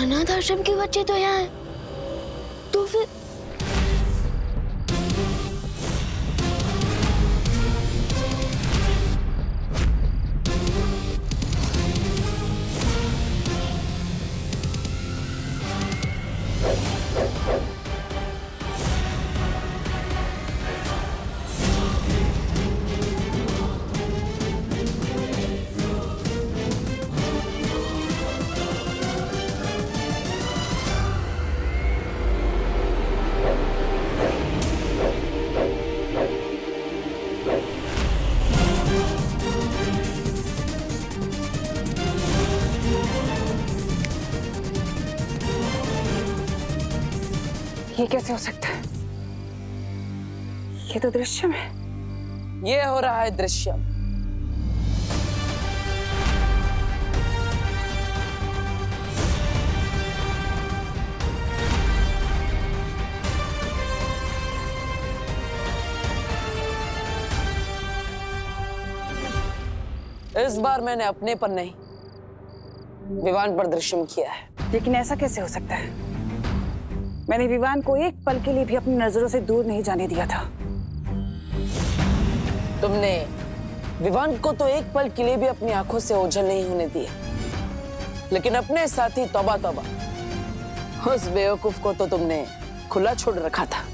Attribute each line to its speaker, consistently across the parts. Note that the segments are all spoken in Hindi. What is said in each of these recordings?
Speaker 1: अनाथ आश्रम के बच्चे तो यहाँ हैं, तो फिर
Speaker 2: ये कैसे हो सकता है? ये तो दृश्यम है।
Speaker 3: ये हो रहा है दृश्यम। इस बार मैंने अपने पर नहीं, विवान पर दृश्यम किया है।
Speaker 2: लेकिन ऐसा कैसे हो सकता है? मैंने विवान को एक पल के लिए भी अपनी नजरों से दूर नहीं जाने दिया था।
Speaker 3: तुमने विवान को तो एक पल के लिए भी अपनी आंखों से ओझल नहीं होने दिया, लेकिन अपने साथी तौबा तौबा, उस बेवकूफ को तो तुमने खुला छोड़ रखा था।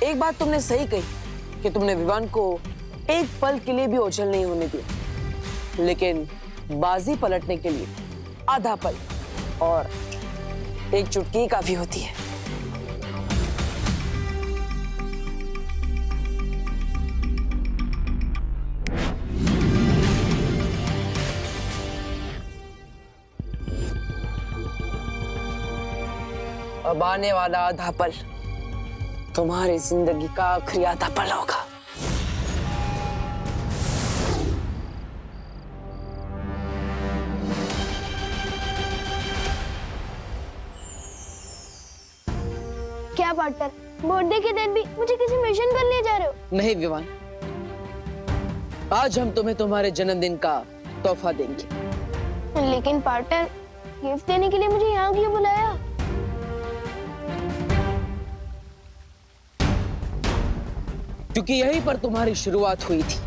Speaker 3: एक बात तुमने सही कही कि तुमने विवान को एक पल के लिए भी ओझल नहीं होने दिया, लेकिन बाजी पलटने के लिए आधा पल और एक चुटकी काफी होती है। अब आने वाला आधा पल तुम्हारी जिंदगी का आखिरी आधा पल होगा।
Speaker 1: क्या पार्टनर, बर्थडे के दिन भी मुझे किसी मिशन पर ले जा रहे हो?
Speaker 3: नहीं विवान, आज हम तुम्हें तुम्हारे जन्मदिन का तोहफा देंगे।
Speaker 1: लेकिन पार्टनर, गिफ्ट देने के लिए मुझे यहाँ क्यों बुलाया?
Speaker 3: क्योंकि यहीं पर तुम्हारी शुरुआत हुई थी,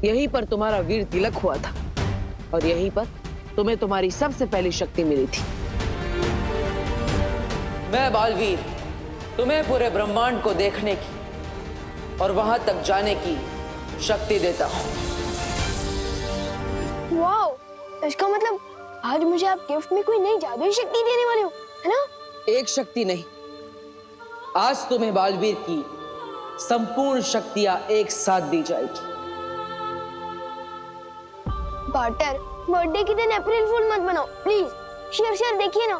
Speaker 3: यहीं पर तुम्हारा वीर तिलक हुआ था, और यहीं पर तुम्हें तुम्हारी सबसे पहली शक्ति मिली थी। मैं बालवीर तुम्हें पूरे ब्रह्मांड को देखने की और वहां तक जाने की शक्ति देता हूं।
Speaker 1: वाओ, इसका मतलब आज मुझे आप गिफ्ट में कोई नई जादुई शक्ति देने वाले हो, है ना? एक
Speaker 3: शक्ति नहीं, आज तुम्हें बालवीर की संपूर्ण शक्तियां एक साथ दी जाएगी।
Speaker 1: पार्टनर, बर्थडे के दिन अप्रैल फूल मत बनाओ प्लीज। शेर देखिए ना,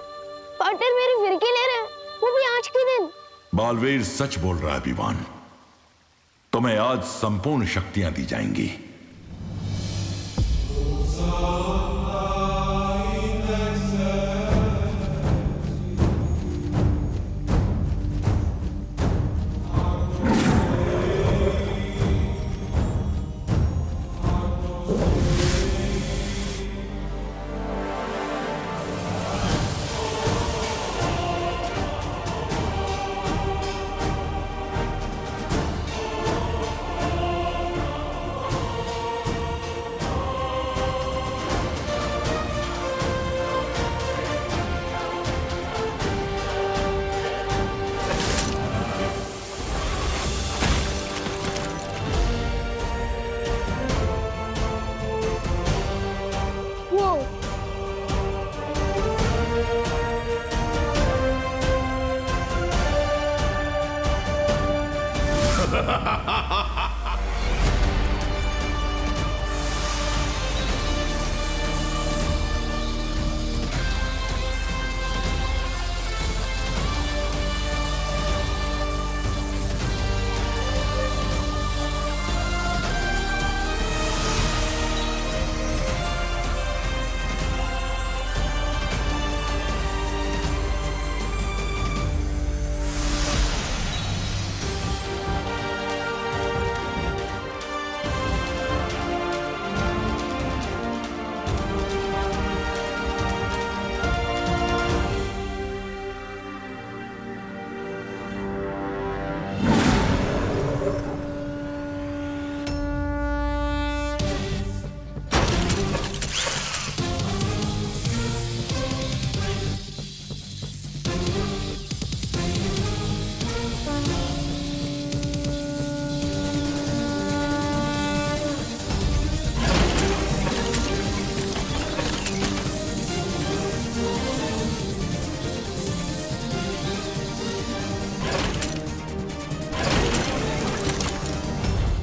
Speaker 1: पार्टनर मेरे फिरके ले रहे हैं, वो भी आज के दिन।
Speaker 4: बालवीर सच बोल रहा है विवान, तुम्हें आज संपूर्ण शक्तियां दी जाएंगी।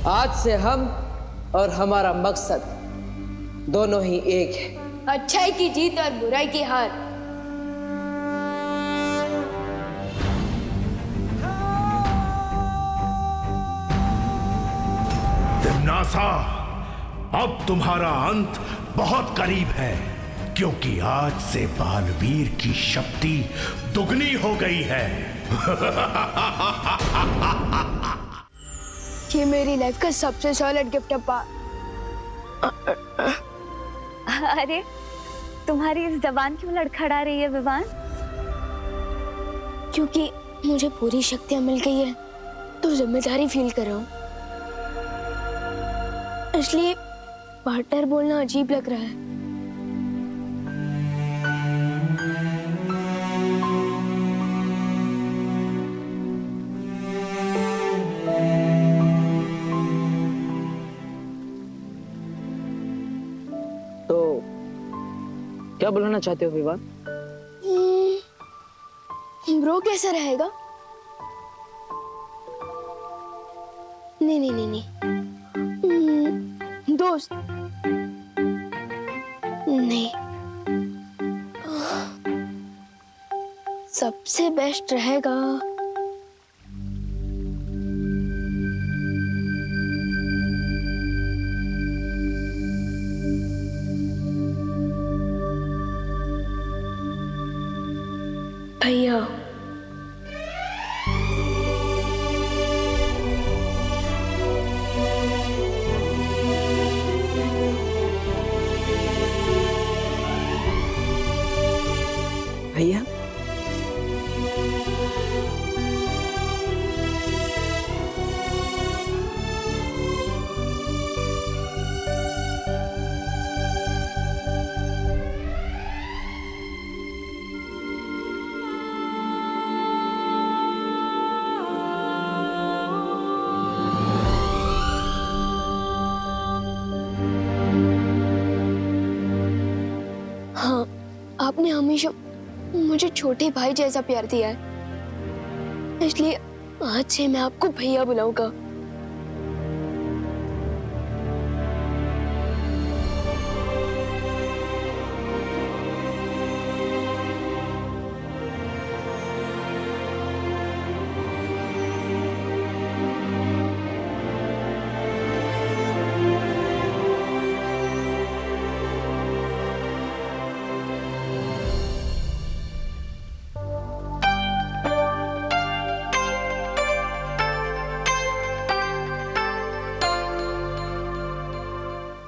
Speaker 3: आज से हम और हमारा मकसद दोनों ही एक है।
Speaker 1: अच्छाई की जीत और बुराई की हार।
Speaker 5: तिम्नासा, अब तुम्हारा अंत बहुत करीब है, क्योंकि आज से बालवीर की शक्ति दुगनी हो गई है।
Speaker 1: ये मेरी लाइफ का सबसे सॉलिड गिफ्ट है पा।
Speaker 6: अरे तुम्हारी इस जबान क्यों लड़खड़ा रही है विवान?
Speaker 1: क्योंकि मुझे पूरी शक्तियां मिल गई है तो जिम्मेदारी फील कर रहा हूँ, इसलिए पार्टनर बोलना अजीब लग रहा है।
Speaker 3: तो क्या बुलाना चाहते हो विवान?
Speaker 1: ब्रो कैसा रहेगा? नहीं नहीं नहीं नहीं, दोस्त नहीं, सबसे बेस्ट रहेगा भैया।
Speaker 3: भैया,
Speaker 1: हाँ, आपने हमेशा मुझे छोटे भाई जैसा प्यार दिया है, इसलिए आज से मैं आपको भैया बुलाऊंगा।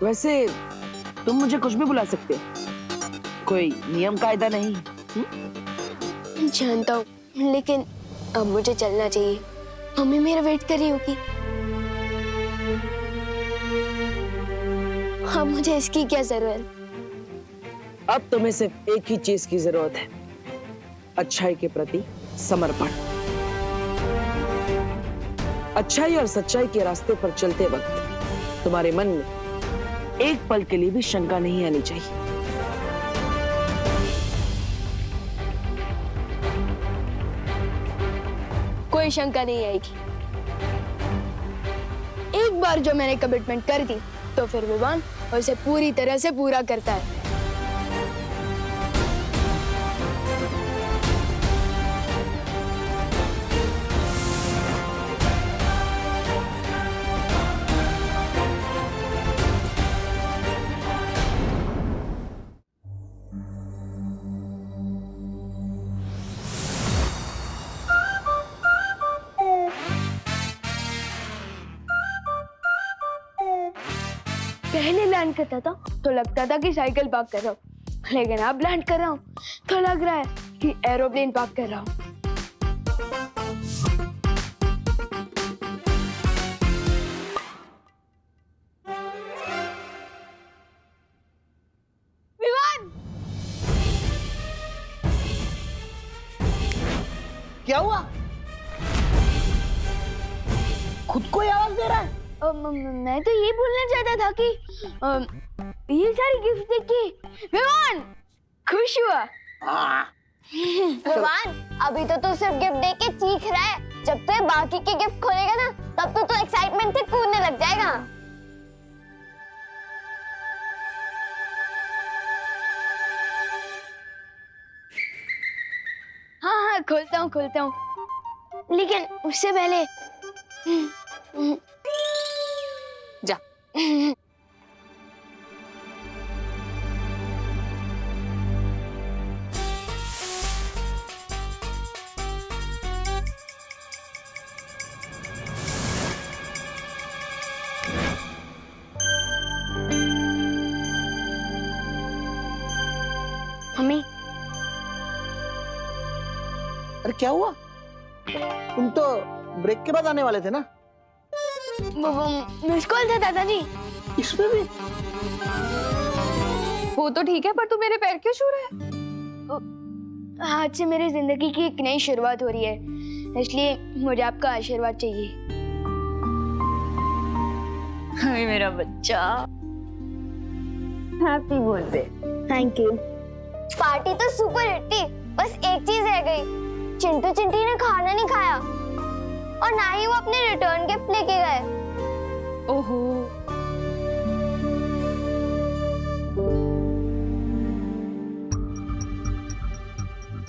Speaker 3: वैसे तुम मुझे कुछ भी बुला सकते हो, कोई नियम कायदा नहीं।
Speaker 1: जानता हूँ, लेकिन अब मुझे चलना चाहिए, मम्मी मेरा वेट कर रही होगी। अब मुझे इसकी क्या जरूरत?
Speaker 3: अब तुम्हें सिर्फ एक ही चीज की जरूरत है, अच्छाई के प्रति समर्पण। अच्छाई और सच्चाई के रास्ते पर चलते वक्त तुम्हारे मन में एक पल के लिए भी शंका नहीं आनी चाहिए।
Speaker 1: कोई शंका नहीं आएगी। एक बार जो मैंने कमिटमेंट कर दी तो फिर विवान उसे पूरी तरह से पूरा करता है। पहले लैंड करता था तो लगता था कि साइकिल पार्क कर रहा हूँ, लेकिन अब लैंड कर रहा हूँ तो लग रहा है कि एरोप्लेन पार्क कर रहा हूँ। विवान!
Speaker 3: क्या हुआ? खुद को ही आवाज दे रहा है?
Speaker 1: मैं तो ये बोलना चाहता था कि ये सारी गिफ्ट देख के विवान खुश हुआ।
Speaker 7: विवान, अभी तो तू सिर्फ गिफ्ट देके चीख रहा है, जब तू बाकी के गिफ्ट खोलेगा ना, तब तो एक्साइटमेंट से कूदने लग जाएगा।
Speaker 1: हाँ हाँ खोलता हूँ, लेकिन उससे पहले
Speaker 3: जा।
Speaker 1: मम्मी,
Speaker 8: अरे क्या हुआ? तुम तो ब्रेक के बाद आने वाले थे ना?
Speaker 1: वो मिस कॉल था दादाजी।
Speaker 8: इसमें भी?
Speaker 6: वो तो ठीक है, पर तू मेरे पैर क्यों छू रहा है?
Speaker 1: आज से मेरी जिंदगी की एक नई शुरुआत हो रही है, इसलिए मुझे आपका आशीर्वाद चाहिए।
Speaker 6: हाय मेरा बच्चा, happy birthday.
Speaker 1: Thank you.
Speaker 7: Party तो सुपर हिट थी, बस एक चीज रह गई। चिंटू चिंटी ने खाना नहीं खाया और ना ही वो अपने रिटर्न गिफ्ट लेके गए।
Speaker 6: ओहो,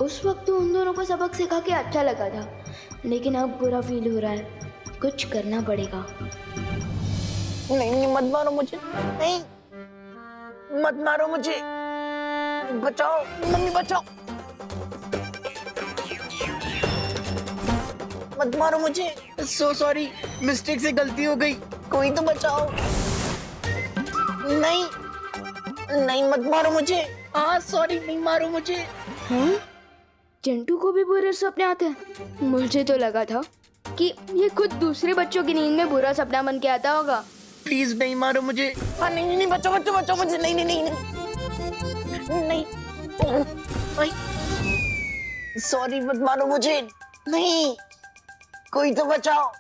Speaker 1: उस वक्त तो उन दोनों को सबक सिखा के अच्छा लगा था, लेकिन अब बुरा फील हो रहा है। कुछ करना पड़ेगा।
Speaker 8: नहीं, मत मारो मुझे, नहीं, मत मारो मुझे, बचाओ मम्मी, बचाओ, मत मारो मुझे। सो सॉरी, मिस्टेक से गलती हो गई, कोई तो बचाओ। नहीं नहीं, मत मारो मुझे। हाँ सॉरी, नहीं मारो मुझे।
Speaker 1: हाँ? चिंटू को भी बुरे सपने आते हैं? मुझे तो लगा था कि ये खुद दूसरे बच्चों की नींद में बुरा सपना बन के आता होगा।
Speaker 8: प्लीज नहीं मारो मुझे। हाँ नहीं नहीं, बचाओ बचाओ बचाओ मुझे। नहीं नहीं नहीं नहीं नहीं, सॉरी, मत मारो मुझे। नहीं, कोई तो बचाओ,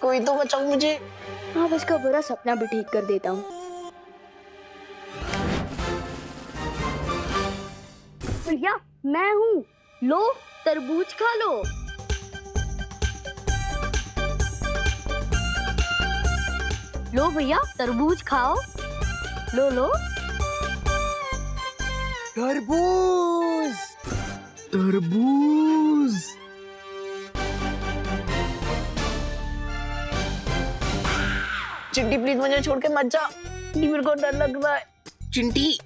Speaker 8: कोई तो बचाओ मुझे।
Speaker 1: अब इसका बुरा सपना भी ठीक कर देता हूँ।
Speaker 6: भैया मैं हूँ, लो तरबूज खा लो। लो भैया तरबूज खाओ, लो लो।
Speaker 8: तरबूज, तरबूज। चिंटी प्लीज मुझे छोड़ के मत जा, मेरे को डर लग रहा है। चिंटी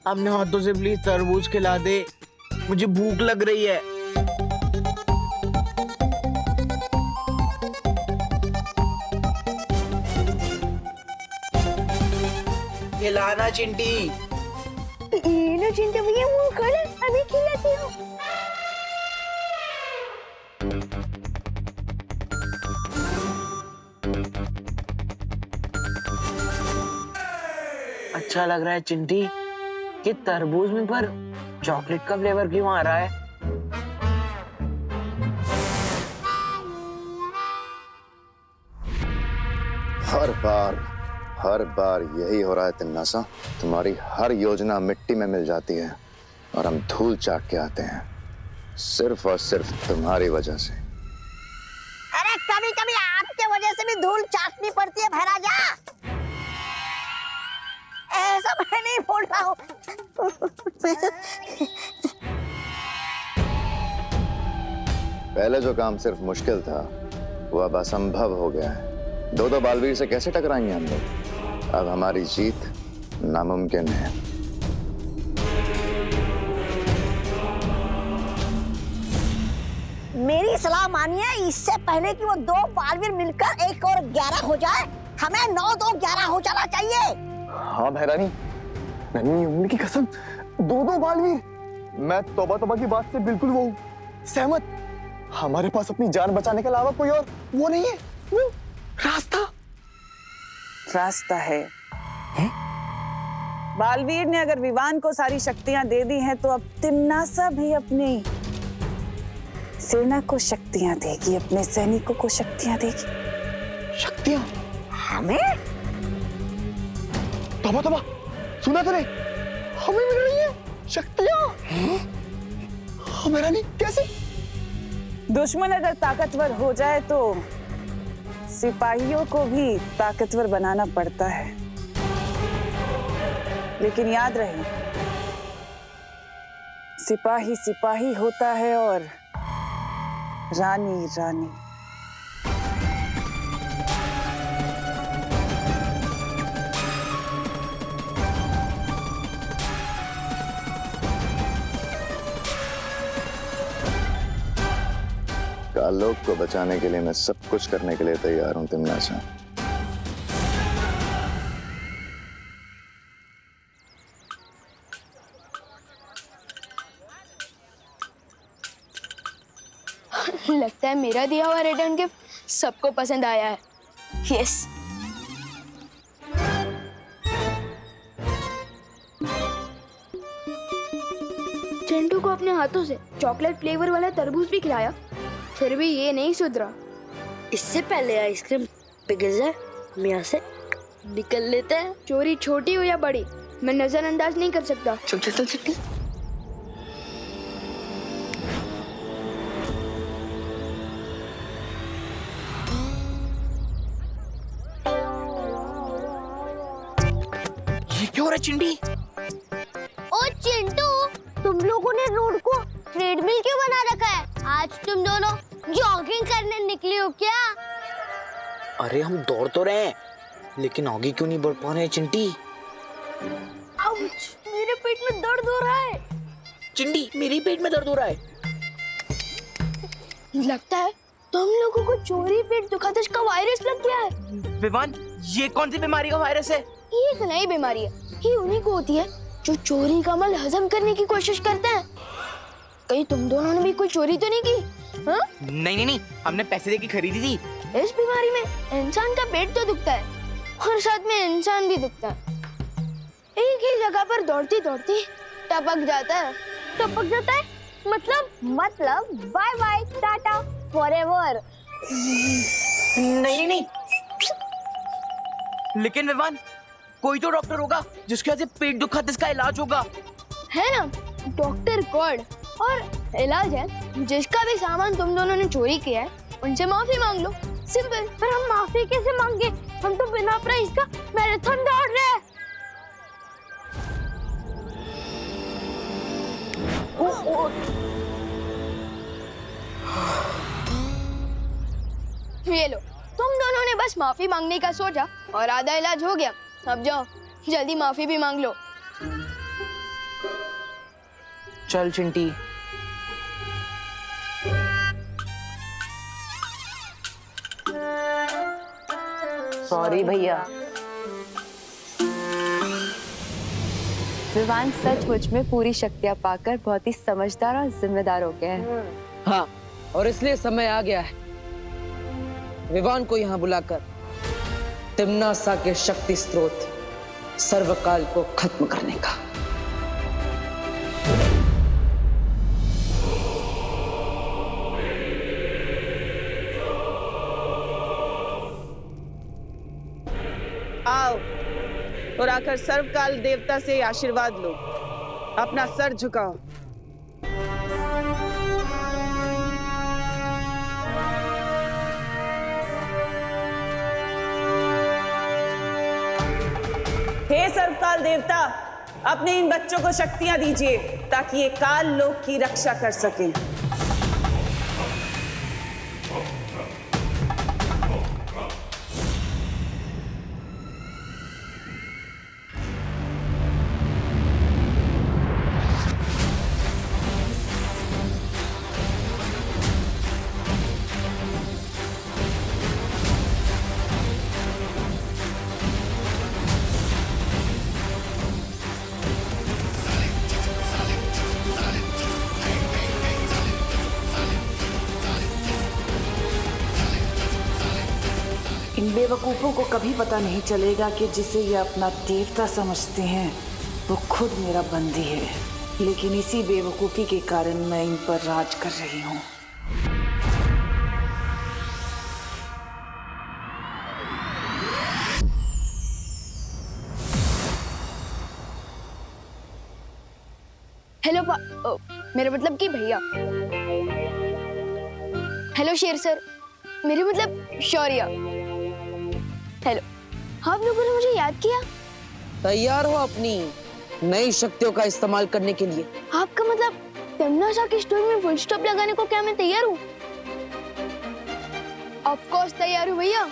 Speaker 8: अपने हाथों से प्लीज तरबूज खिला दे, मुझे भूख लग रही है। खिलाना चिंटी।
Speaker 1: ये लो चिंटू भैया, मुंह खोलो, अभी खिलाती हूँ।
Speaker 8: अच्छा लग रहा है चिंटी कि तरबूज में पर चॉकलेट का फ्लेवर क्यों आ रहा है?
Speaker 9: हर बार यही हो रहा है तिन्नासा। तुम्हारी हर योजना मिट्टी में मिल जाती है और हम धूल चाट के आते हैं, सिर्फ और सिर्फ तुम्हारी वजह से।
Speaker 10: अरे कभी कभी आपके वजह से भी धूल चाटनी पड़ती है भैराजा। ऐसा मैं नहीं बोल रहा हूँ।
Speaker 9: पहले जो काम सिर्फ मुश्किल था वो अब असंभव हो गया है। दो बालवीर से कैसे टकराएंगे हम लोग? अब हमारी जीत नामुमकिन है।
Speaker 10: मेरी सलाह मानिए, इससे पहले कि वो दो बालवीर मिलकर 1 और 11 हो जाए, हमें 9 2 11 हो जाना चाहिए।
Speaker 11: हाँ भैरानी, नन्ही उम्र की कसम, 2 बालवीर। मैं तौबा की बात से बिल्कुल वो सहमत। हमारे पास अपनी जान बचाने के अलावा कोई और वो नहीं है, वो
Speaker 2: रास्ता है? बालवीर ने अगर विवान को सारी शक्तियां दे दी हैं, तो अब तिन्नासा भी अपनी सेना को शक्तियां देगी, अपने सैनिकों को शक्तियां देगी।
Speaker 11: शक्तियां?
Speaker 2: हमें?
Speaker 11: तौबा, सुना तूने? हमें मिल रही है शक्तियां। हाँ भैरानी, कैसे?
Speaker 2: दुश्मन अगर ताकतवर हो जाए तो सिपाहियों को भी ताकतवर बनाना पड़ता है। लेकिन याद रहे, सिपाही सिपाही होता है और रानी रानी।
Speaker 9: आलोक को बचाने के लिए मैं सब कुछ करने के लिए तैयार हूं तिमनासा।
Speaker 1: लगता है मेरा दिया हुआ रिटर्न गिफ्ट सबको पसंद आया है। यस। चिंटू को अपने हाथों से चॉकलेट फ्लेवर वाला तरबूज भी खिलाया, फिर भी ये नहीं सुधरा।
Speaker 12: इससे पहले आइसक्रीम पिघल जाए हम यहाँ से निकल लेते हैं।
Speaker 1: चोरी छोटी हो या बड़ी, मैं नजरअंदाज नहीं कर सकता।
Speaker 12: चल चल चल चल।
Speaker 8: ये क्यों हो रहा है चिंटी?
Speaker 7: ओ चिंटू, तुम लोगों ने रोड को ट्रेडमिल क्यों बना रखा है? आज तुम दोनों जॉगिंग करने निकले हो क्या?
Speaker 8: अरे हम दौड़ तो रहे हैं, लेकिन आगे क्यों नहीं बढ़ पा रहे हैं चिंटी?
Speaker 1: आउच, मेरे पेट में दर्द हो रहा है।
Speaker 8: चिंटी, मेरे पेट में दर्द हो रहा है।
Speaker 1: लगता है तुम लोगों को चोरी पेट दुखाते का वायरस लग गया है।
Speaker 8: विवान, ये कौन सी बीमारी का वायरस है?
Speaker 1: ये एक नई बीमारी है, ये उन्हीं को होती है जो चोरी का माल हजम करने की कोशिश करते हैं। कहीं तुम दोनों ने भी कोई चोरी तो नहीं की? हाँ?
Speaker 8: नहीं, हमने पैसे देके खरीदी थी।
Speaker 1: इस बीमारी में इंसान का पेट तो दुखता है और साथ में इंसान भी दुखता है। एक ही जगह पर दौड़ती दौड़ती टपक जाता है।
Speaker 7: टपक जाता है मतलब बाय बाय टाटा फॉरएवर।
Speaker 8: नहीं, लेकिन विवान, कोई तो डॉक्टर होगा जिसके वजह से पेट दुखा जिसका इलाज होगा।
Speaker 1: है ना, डॉक्टर गॉड। और इलाज है, जिसका भी सामान तुम दोनों ने चोरी किया है उनसे माफी मांग लो। सिंपल।
Speaker 7: पर हम माफी कैसे मांगे? हम तो बिना प्राइस का मैराथन दौड़ रहे हैं।
Speaker 1: ये लो, तुम दोनों ने बस माफी मांगने का सोचा और आधा इलाज हो गया। अब जाओ, जल्दी माफी भी मांग लो।
Speaker 3: चल चिंटी। सॉरी भैया।
Speaker 6: विवान सचमुच में पूरी शक्तियां पाकर बहुत ही समझदार और जिम्मेदार हो गए हैं।
Speaker 3: हाँ, और इसलिए समय आ गया है विवान को यहाँ बुलाकर तिम्नासा के शक्ति स्रोत सर्वकाल को खत्म करने का।
Speaker 2: आओ और आकर सर्वकाल देवता से आशीर्वाद लो। अपना सर झुकाओ। हे सर्वकाल देवता, अपने इन बच्चों को शक्तियां दीजिए ताकि ये काल लोक की रक्षा कर सकें। इन बेवकूफों को कभी पता नहीं चलेगा कि जिसे ये अपना देवता समझते हैं वो खुद मेरा बंदी है। लेकिन इसी बेवकूफी के कारण मैं इन पर राज कर रही हूँ।
Speaker 1: हेलो मेरा मतलब कि भैया। हेलो शेर सर, मेरे मतलब शौर्य। हेलो, आप लोगों ने मुझे याद किया?
Speaker 3: तैयार हो अपनी नई शक्तियों का इस्तेमाल करने के लिए?
Speaker 1: आपका मतलब तमन्ना की स्टोरी में फुल स्टॉप लगाने को क्या मैं तैयार हूँ? ऑफ कोर्स तैयार हूँ भैया।